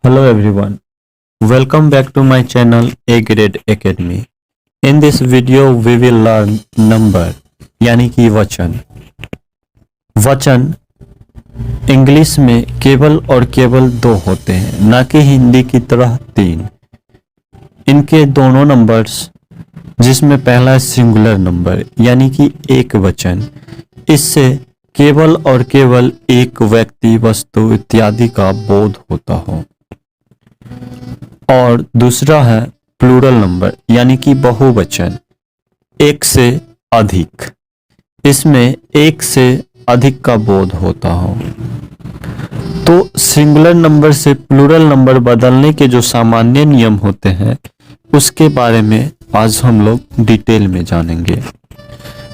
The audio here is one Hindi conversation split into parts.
Hello everyone, welcome back to my channel A Grade Academy. In this video we will learn number यानी कि वचन। वचन इंग्लिश में केवल और केवल दो होते हैं, ना कि हिंदी की तरह तीन। इनके दोनों नंबर्स जिसमें पहला है सिंगुलर नंबर यानी कि एक वचन, इससे केवल और केवल एक व्यक्ति वस्तु इत्यादि का बोध होता हो। और दूसरा है प्लूरल नंबर यानी कि बहुवचन, एक से अधिक, इसमें एक से अधिक का बोध होता हो। तो सिंगुलर नंबर से प्लूरल नंबर बदलने के जो सामान्य नियम होते हैं उसके बारे में आज हम लोग डिटेल में जानेंगे।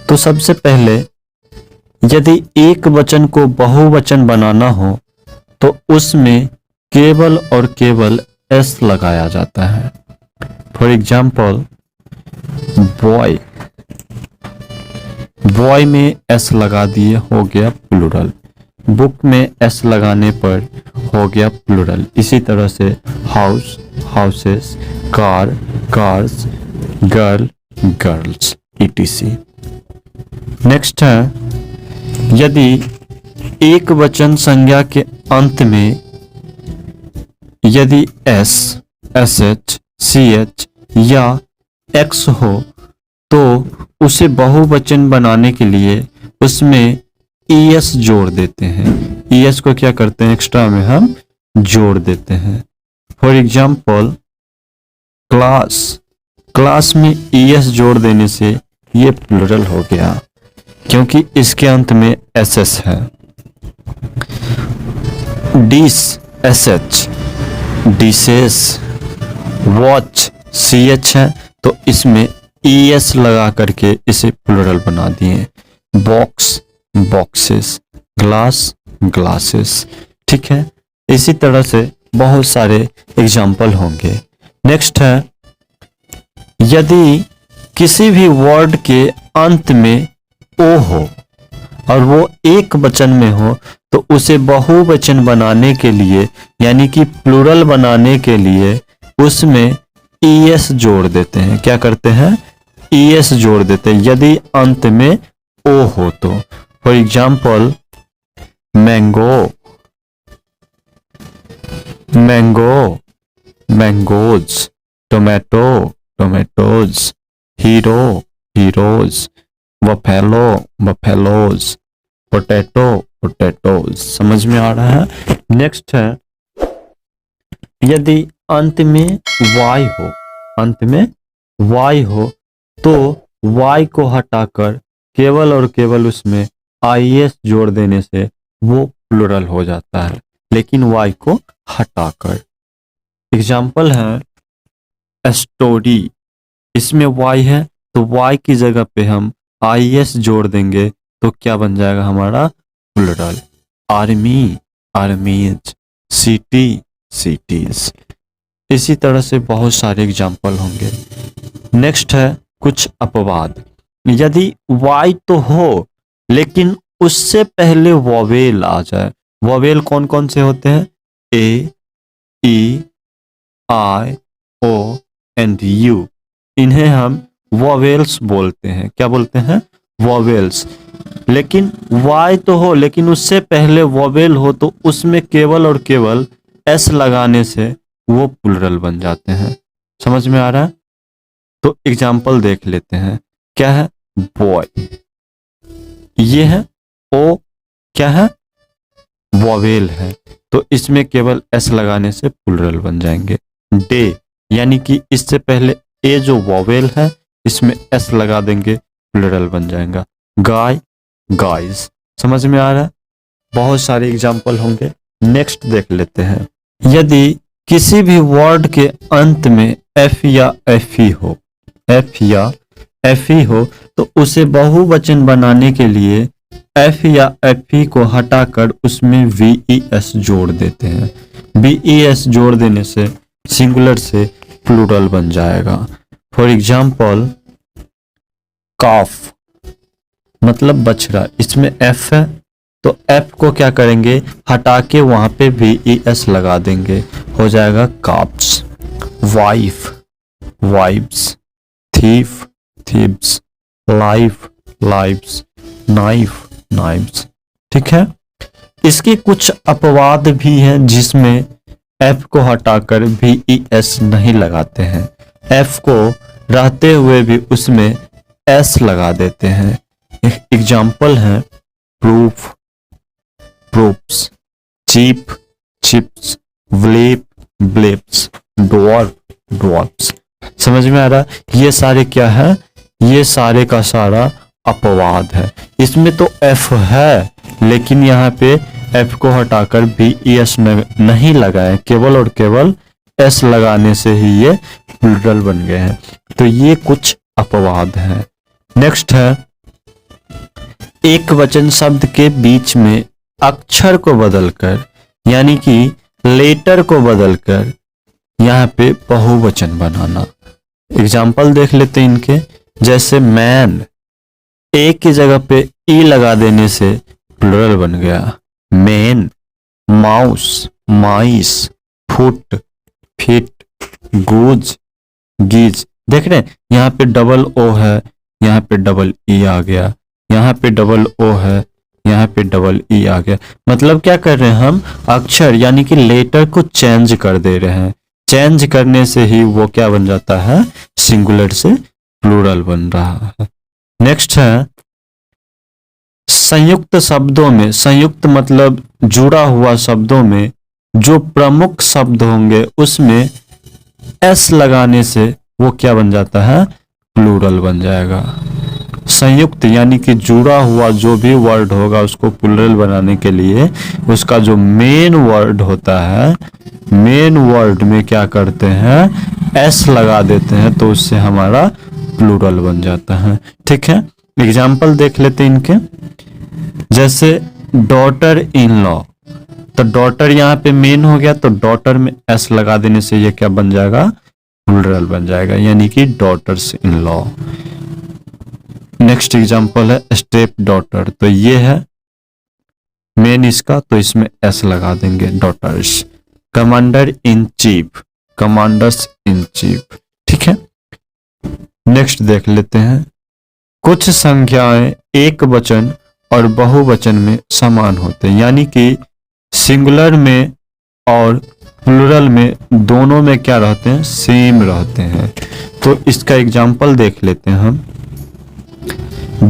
तो सबसे पहले यदि एक वचन को बहुवचन बनाना हो तो उसमें केवल और केवल एस लगाया जाता है। फॉर एग्जाम्पल बॉय, बॉय में एस लगा दिए, हो गया प्लूरल। बुक में एस लगाने पर हो गया प्लूरल। इसी तरह से house, houses, car, cars, girl, girls, etc। Next है यदि एक वचन संज्ञा के अंत में यदि s, s h, c h या एक्स हो तो उसे बहुवचन बनाने के लिए उसमें ईएस जोड़ देते हैं। ईएस को क्या करते हैं, एक्स्ट्रा में हम जोड़ देते हैं। फॉर एग्जाम्पल क्लास, क्लास में ईएस जोड़ देने से ये प्लूरल हो गया क्योंकि इसके अंत में एसएस है। Dish, s h, dishes, watch, c h है तो इसमें ईएस लगा करके इसे प्लूरल बना दिए। Box, boxes, glass, glasses. ठीक है, इसी तरह से बहुत सारे एग्जाम्पल होंगे। नेक्स्ट है यदि किसी भी वर्ड के अंत में ओ हो और वो एक वचन में हो तो उसे बहुवचन बनाने के लिए यानी कि प्लूरल बनाने के लिए उसमें ईएस जोड़ देते हैं। क्या करते हैं, ईएस जोड़ देते हैं यदि अंत में ओ हो तो। For example mango, mango, mangoes, tomato, tomatoes, hero, heroes, buffalo, buffaloes, potato, potatoes. समझ में आ रहा है। नेक्स्ट है यदि अंत में वाई हो, अंत में वाई हो तो वाई को हटाकर केवल और केवल उसमें आईएस जोड़ देने से वो प्लूरल हो जाता है, लेकिन वाई को हटाकर। एग्जाम्पल है स्टोरी, इसमें वाई है तो वाई की जगह पे हम आईएस जोड़ देंगे तो क्या बन जाएगा हमारा plural. Army, armies, city, cities. इसी तरह से बहुत सारे एग्जाम्पल होंगे। नेक्स्ट है कुछ अपवाद। यदि वाई तो हो लेकिन उससे पहले वोवेल आ जाए। वोवेल कौन कौन से होते हैं, ए, ई, आई, ओ एंड यू। इन्हें हम वोवेल्स बोलते हैं। क्या बोलते हैं, वोवेल्स। लेकिन वाई तो हो लेकिन उससे पहले वोवेल हो तो उसमें केवल और केवल एस लगाने से वो प्लूरल बन जाते हैं। समझ में आ रहा है। तो एग्जाम्पल देख लेते हैं। क्या है, बॉय, ये है ओ, क्या है, वोवेल है तो इसमें केवल एस लगाने से प्लूरल बन जाएंगे। डे यानी कि इससे पहले ए जो वोवेल है इसमें एस लगा देंगे, प्लूरल बन जाएगा। गाय, गाइज। समझ में आ रहा है। बहुत सारे एग्जाम्पल होंगे। नेक्स्ट देख लेते हैं। यदि किसी भी वर्ड के अंत में एफ या एफ ई हो, एफ या एफ ई हो तो उसे बहुवचन बनाने के लिए एफ या एफ ई को हटाकर उसमें वी ई एस जोड़ देते हैं। वी ई एस जोड़ देने से सिंगुलर से प्लूरल बन जाएगा। फॉर एग्जाम्पल काफ मतलब बछड़ा, इसमें एफ है तो एफ को क्या करेंगे, हटा के वहां पे वी ई एस लगा देंगे। हो जाएगा काप्स, wife, wives, thief, thieves, life, lives, knife, knives. ठीक है। इसके कुछ अपवाद भी हैं जिसमें एफ को हटाकर भी ई एस नहीं लगाते हैं, एफ को रहते हुए भी उसमें एस लगा देते हैं। एग्जाम्पल है proof, proofs, chief, chiefs, belief, beliefs, dwarf, dwarfs. समझ में आ रहा? ये सारे क्या है? ये सारे का सारा अपवाद है। इसमें तो एफ है लेकिन यहाँ पे एफ को हटाकर भी एस नहीं लगाए, केवल और केवल एस लगाने से ही ये प्लूरल बन गए हैं। तो ये कुछ अपवाद हैं। नेक्स्ट है एक वचन शब्द के बीच में अक्षर को बदलकर यानी कि लेटर को बदलकर यहाँ पे बहुवचन बनाना। एग्जाम्पल देख लेते हैं इनके। जैसे मैन, ए की जगह पे ई लगा देने से प्लूरल बन गया, मेन। माउस, माइस, फुट, फिट, गूज, गीज। देख रहे हैं यहाँ पे डबल ओ है, यहाँ पे डबल ई आ गया, यहाँ पे डबल ओ है, यहाँ पे डबल ई आ गया। मतलब क्या कर रहे हैं हम? अक्षर यानी कि लेटर को चेंज कर दे रहे हैं। चेंज करने से ही वो क्या बन जाता है? सिंगुलर से प्लूरल बन रहा है। नेक्स्ट है संयुक्त शब्दों में, संयुक्त मतलब जुड़ा हुआ शब्दों में जो प्रमुख शब्द होंगे उसमें एस लगाने से वो क्या बन जाता है? प्लूरल बन जाएगा। संयुक्त यानी कि जुड़ा हुआ जो भी वर्ड होगा उसको प्लूरल बनाने के लिए उसका जो मेन वर्ड होता है, मेन वर्ड में क्या करते हैं? एस लगा देते हैं तो उससे हमारा प्लूरल बन जाता है। ठीक है। एग्जाम्पल देख लेते हैं इनके। जैसे डॉटर इन लॉ, तो डॉटर यहाँ पे मेन हो गया तो डॉटर में एस लगा देने से ये क्या बन जाएगा? प्लूरल बन जाएगा यानी कि daughters in law. Next example है स्टेप डॉटर, तो ये है मेन इसका तो इसमें एस लगा देंगे daughters. Commander in chief, commanders in chief. ठीक है। नेक्स्ट देख लेते हैं। कुछ संख्याएं एक वचन और बहुवचन में समान होते हैं यानी कि सिंगुलर में और प्लूरल में दोनों में क्या रहते हैं? सेम रहते हैं। तो इसका एग्जांपल देख लेते हैं हम।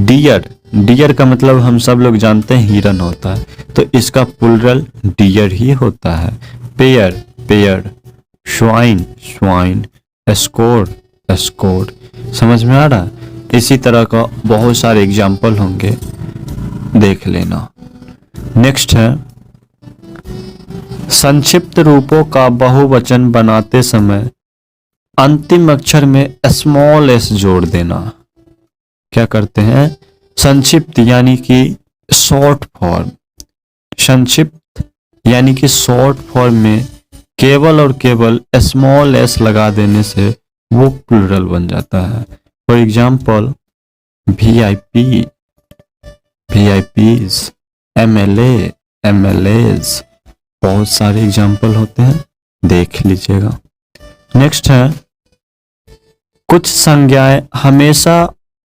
डियर, डियर का मतलब हम सब लोग जानते हैं हिरन होता है तो इसका प्लूरल डियर ही होता है। Pair, pair, swine, swine, escort, escort. समझ में आ रहा है? इसी तरह का बहुत सारे एग्जाम्पल होंगे, देख लेना। नेक्स्ट है संक्षिप्त रूपों का बहुवचन बनाते समय अंतिम अक्षर में स्मॉल एस जोड़ देना। क्या करते हैं? संक्षिप्त यानी कि शॉर्ट फॉर्म, संक्षिप्त यानी कि शॉर्ट फॉर्म में केवल और केवल स्मॉल एस लगा देने से वो प्लूरल बन जाता है। For example VIP, VIPs, MLA, MLAs। बहुत सारे एग्जाम्पल होते हैं, देख लीजिएगा। नेक्स्ट है कुछ संज्ञाएं हमेशा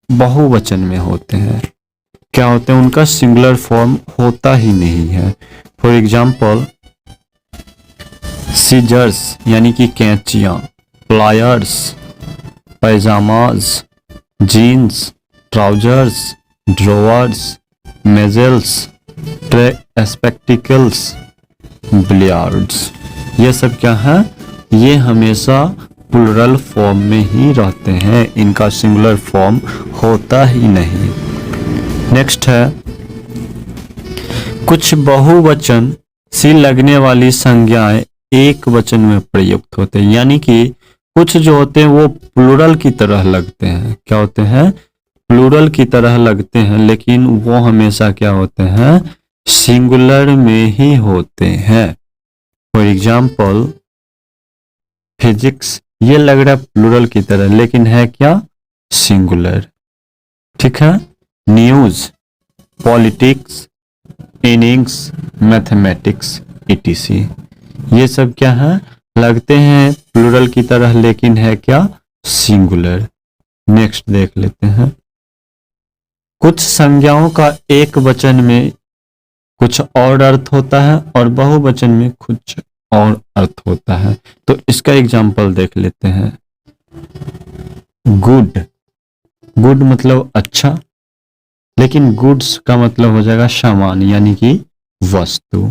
बहुवचन में होते हैं। क्या होते हैं? उनका सिंगुलर फॉर्म होता ही नहीं है। फॉर एग्जाम्पल सीजर्स यानी कि कैंचियां, pliers, pyjamas, jeans, trousers, drawers, measles, spectacles, billiards. ये सब क्या है? ये हमेशा प्लूरल फॉर्म में ही रहते हैं, इनका सिंगुलर फॉर्म होता ही नहीं। नेक्स्ट है कुछ बहुवचन सी लगने वाली संज्ञाएं एक वचन में प्रयुक्त होते हैं यानी कि कुछ जो होते हैं वो प्लूरल की तरह लगते हैं। क्या होते हैं? प्लूरल की तरह लगते हैं लेकिन वो हमेशा क्या होते हैं? सिंगुलर में ही होते हैं। फॉर एग्जाम्पल फिजिक्स, ये लग रहा है प्लूरल की तरह लेकिन है क्या? सिंगुलर। ठीक है। News, politics, innings, mathematics, etc। ये सब क्या है? लगते हैं प्लूरल की तरह लेकिन है क्या, सिंगुलर। नेक्स्ट देख लेते हैं। कुछ संज्ञाओं का एक वचन में कुछ और अर्थ होता है और बहुवचन में कुछ और अर्थ होता है। तो इसका एग्जाम्पल देख लेते हैं। गुड, गुड मतलब अच्छा, लेकिन गुड्स का मतलब हो जाएगा सामान यानी कि वस्तु।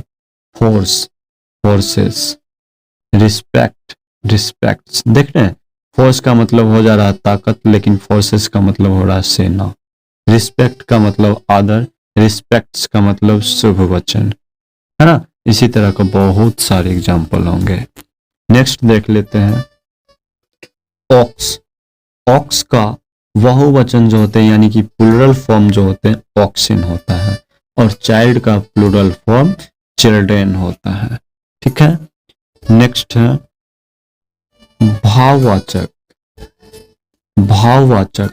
Force, forces. Respect, respects. देख रहे हैं, फोर्स का मतलब हो जा रहा है ताकत, लेकिन फोर्सेस का मतलब हो रहा है सेना। रिस्पेक्ट का मतलब आदर, रिस्पेक्ट्स का मतलब शुभ वचन, है ना। इसी तरह का बहुत सारे एग्जाम्पल होंगे। नेक्स्ट देख लेते हैं। ऑक्स, ऑक्स का बहुवचन जो होते हैं यानी कि प्लूरल फॉर्म जो होते हैं ऑक्सिन होता है, और चाइल्ड का प्लूरल फॉर्म चिल्ड्रेन होता है। ठीक है। नेक्स्ट है भाववाचक। भाववाचक,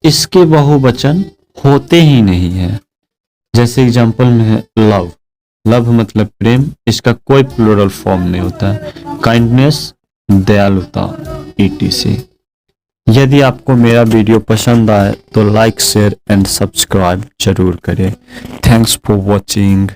इसके बहुवचन होते ही नहीं है। जैसे एग्जांपल में है लव, लव मतलब प्रेम, इसका कोई प्लूरल फॉर्म नहीं होता है। काइंडनेस, दयालुता, etc। यदि आपको मेरा वीडियो पसंद आए तो लाइक, शेयर एंड सब्सक्राइब जरूर करें। Thanks for watching.